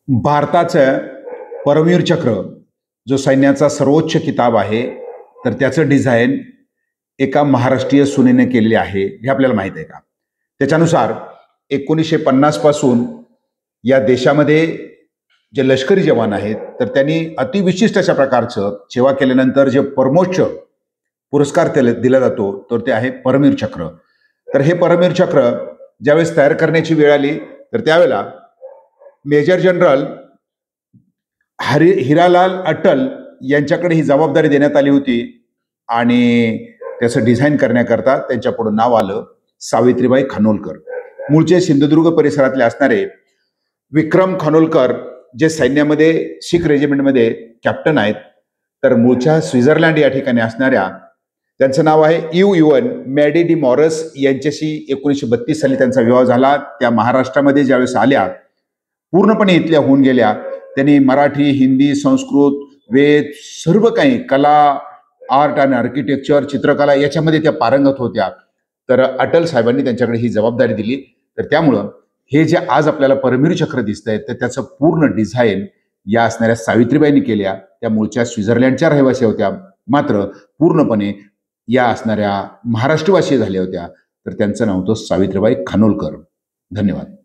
भारताचं परमवीर चक्र जो सैन्याचा सर्वोच्च किताब आहे, तर त्याचं डिझाईन एका महाराष्ट्रीय सुनेने केलेले आहे, हे आपल्याला माहीत आहे का? त्याच्यानुसार 1950 पासून या देशामध्ये जे लष्करी जवान आहेत, तर त्यांनी अतिविशिष्ट अशा प्रकारचं सेवा केल्यानंतर जे परमोच्च पुरस्कार त्याला दिला जातो, तर ते आहे परमवीर चक्र. तर हे परमवीर चक्र ज्यावेळेस तयार करण्याची वेळ आली, तर त्यावेळेला मेजर जनरल हिरालाल अटल यांच्याकडे ही जबाबदारी देण्यात आली होती आणि त्याचं डिझाईन करण्याकरता त्यांच्यापुढे नाव आलं सावित्रीबाई खानोलकर. मूळचे सिंधुदुर्ग परिसरातले असणारे विक्रम खानोलकर जे सैन्यामध्ये शीख रेजिमेंटमध्ये कॅप्टन आहेत, तर मूळच्या स्वित्झर्लंड या ठिकाणी असणाऱ्या त्यांचं नाव आहे युवन मॅडी डी मॉरस यांच्याशी 1932 साली त्यांचा विवाह झाला. त्या महाराष्ट्रामध्ये ज्यावेळेस आल्या, पूर्णपणे इथल्या होऊन गेल्या. त्यांनी मराठी, हिंदी, संस्कृत, वेद सर्व काही कला, आर्ट आणि आर्किटेक्चर, चित्रकला याच्यामध्ये त्या पारंगत होत्या. तर अटल साहेबांनी त्यांच्याकडे ही जबाबदारी दिली. तर त्यामुळं हे जे आज आपल्याला परमवीर चक्र दिसतंय, तर त्याचं पूर्ण डिझाईन या असणाऱ्या सावित्रीबाईंनी केल्या. त्या मूळच्या स्वित्झर्लंडच्या रहिवासी होत्या, मात्र पूर्णपणे या असणाऱ्या महाराष्ट्रवासी झाल्या होत्या. तर त्यांचं नाव होतं सावित्रीबाई खानोलकर. धन्यवाद.